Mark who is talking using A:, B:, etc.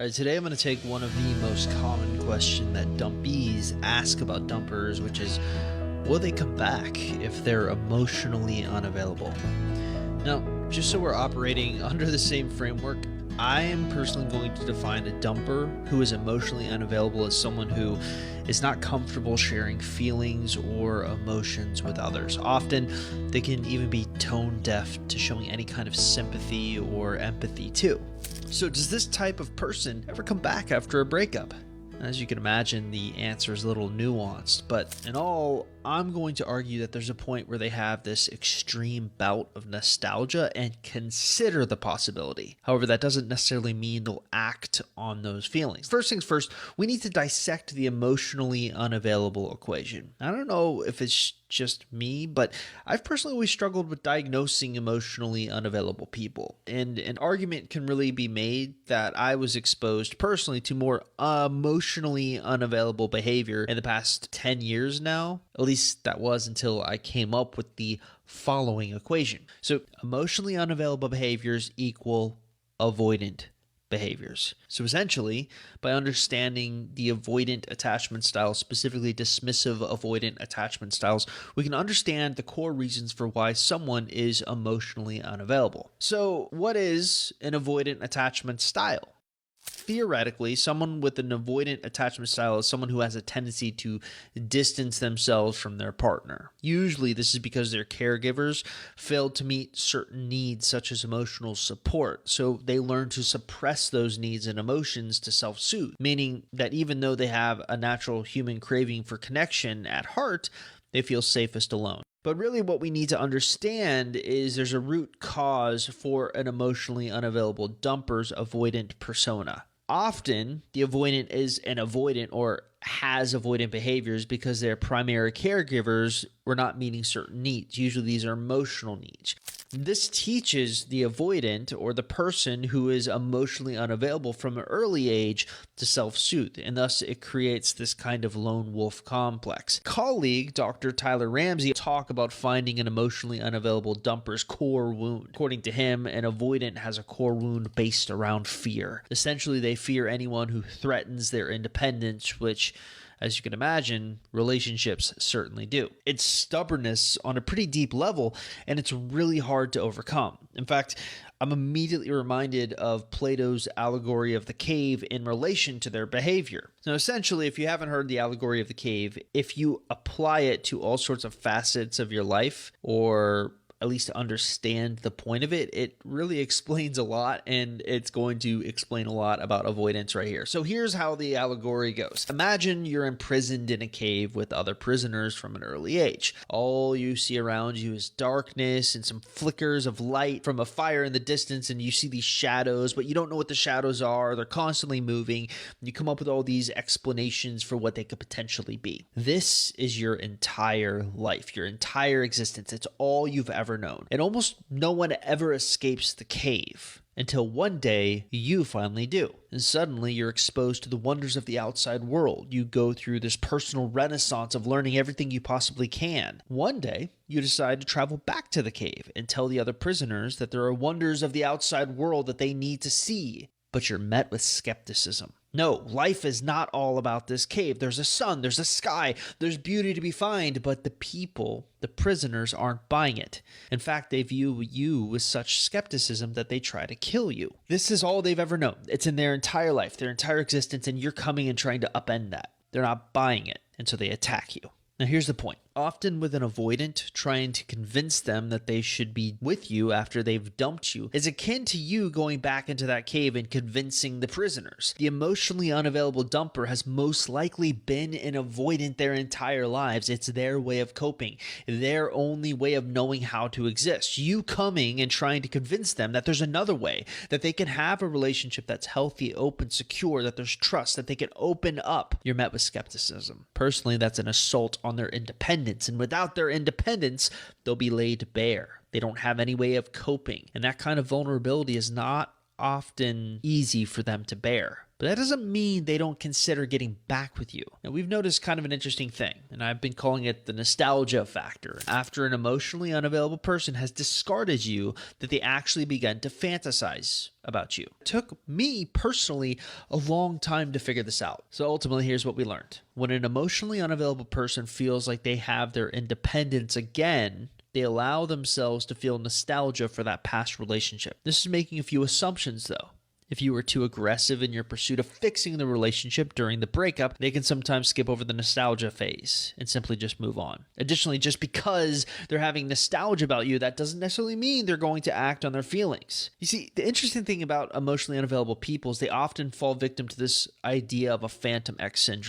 A: All right, today I'm going to take one of the most common questions that dumpees ask about dumpers, which is, will they come back if they're emotionally unavailable? Now, just so we're operating under the same framework, I am personally going to define a dumper who is emotionally unavailable as someone who is not comfortable sharing feelings or emotions with others. Often, they can even be tone deaf to showing any kind of sympathy or empathy too. So does this type of person ever come back after a breakup? As you can imagine, the answer is a little nuanced, but in all, I'm going to argue that there's a point where they have this extreme bout of nostalgia and consider the possibility. However, that doesn't necessarily mean they'll act on those feelings. First things first, we need to dissect the emotionally unavailable equation. I don't know if it's just me, but I've personally always struggled with diagnosing emotionally unavailable people. And an argument can really be made that I was exposed personally to more emotionally unavailable behavior in the past 10 years now. At least that was until I came up with the following equation. So emotionally unavailable behaviors equal avoidant behaviors. So essentially, by understanding the avoidant attachment styles, specifically dismissive avoidant attachment styles, we can understand the core reasons for why someone is emotionally unavailable. So what is an avoidant attachment style? Theoretically, someone with an avoidant attachment style is someone who has a tendency to distance themselves from their partner. Usually, this is because their caregivers failed to meet certain needs, such as emotional support. So they learn to suppress those needs and emotions to self-soothe, meaning that even though they have a natural human craving for connection at heart, they feel safest alone. But really what we need to understand is there's a root cause for an emotionally unavailable dumper's avoidant persona. Often, the avoidant is an avoidant or has avoidant behaviors because their primary caregivers were not meeting certain needs. Usually these are emotional needs. This teaches the avoidant or the person who is emotionally unavailable from an early age to self-soothe, and thus it creates this kind of lone wolf complex. Colleague Dr. Tyler Ramsey talked about finding an emotionally unavailable dumper's core wound. According to him, an avoidant has a core wound based around fear. Essentially, they fear anyone who threatens their independence, which, as you can imagine, relationships certainly do. It's stubbornness on a pretty deep level, and it's really hard to overcome. In fact, I'm immediately reminded of Plato's allegory of the cave in relation to their behavior. Now, essentially, if you haven't heard the allegory of the cave, if you apply it to all sorts of facets of your life, or at least to understand the point of it, it really explains a lot, and it's going to explain a lot about avoidance right here. So here's how the allegory goes. Imagine you're imprisoned in a cave with other prisoners from an early age. All you see around you is darkness and some flickers of light from a fire in the distance, and you see these shadows, but you don't know what the shadows are. They're constantly moving. You come up with all these explanations for what they could potentially be. This is your entire life, your entire existence. It's all you've ever known. And almost no one ever escapes the cave until one day you finally do. And suddenly you're exposed to the wonders of the outside world. You go through this personal renaissance of learning everything you possibly can. One day you decide to travel back to the cave and tell the other prisoners that there are wonders of the outside world that they need to see. But you're met with skepticism. No, life is not all about this cave. There's a sun, there's a sky, there's beauty to be found, but the people, the prisoners, aren't buying it. In fact, they view you with such skepticism that they try to kill you. This is all they've ever known. It's in their entire life, their entire existence, and you're coming and trying to upend that. They're not buying it, and so they attack you. Now here's the point. Often with an avoidant, trying to convince them that they should be with you after they've dumped you is akin to you going back into that cave and convincing the prisoners. The emotionally unavailable dumper has most likely been an avoidant their entire lives. It's their way of coping, their only way of knowing how to exist. You coming and trying to convince them that there's another way, that they can have a relationship that's healthy, open, secure, that there's trust, that they can open up. You're met with skepticism. Personally, that's an assault on their independence. And without their independence, they'll be laid bare. They don't have any way of coping. And that kind of vulnerability is not often easy for them to bear. But that doesn't mean they don't consider getting back with you. Now, we've noticed kind of an interesting thing, and I've been calling it the nostalgia factor. After an emotionally unavailable person has discarded you, that they actually begin to fantasize about you. It took me personally a long time to figure this out. So ultimately, here's what we learned. When an emotionally unavailable person feels like they have their independence again, they allow themselves to feel nostalgia for that past relationship. This is making a few assumptions, though. If you were too aggressive in your pursuit of fixing the relationship during the breakup, they can sometimes skip over the nostalgia phase and simply just move on. Additionally, just because they're having nostalgia about you, that doesn't necessarily mean they're going to act on their feelings. You see, the interesting thing about emotionally unavailable people is they often fall victim to this idea of a phantom ex syndrome.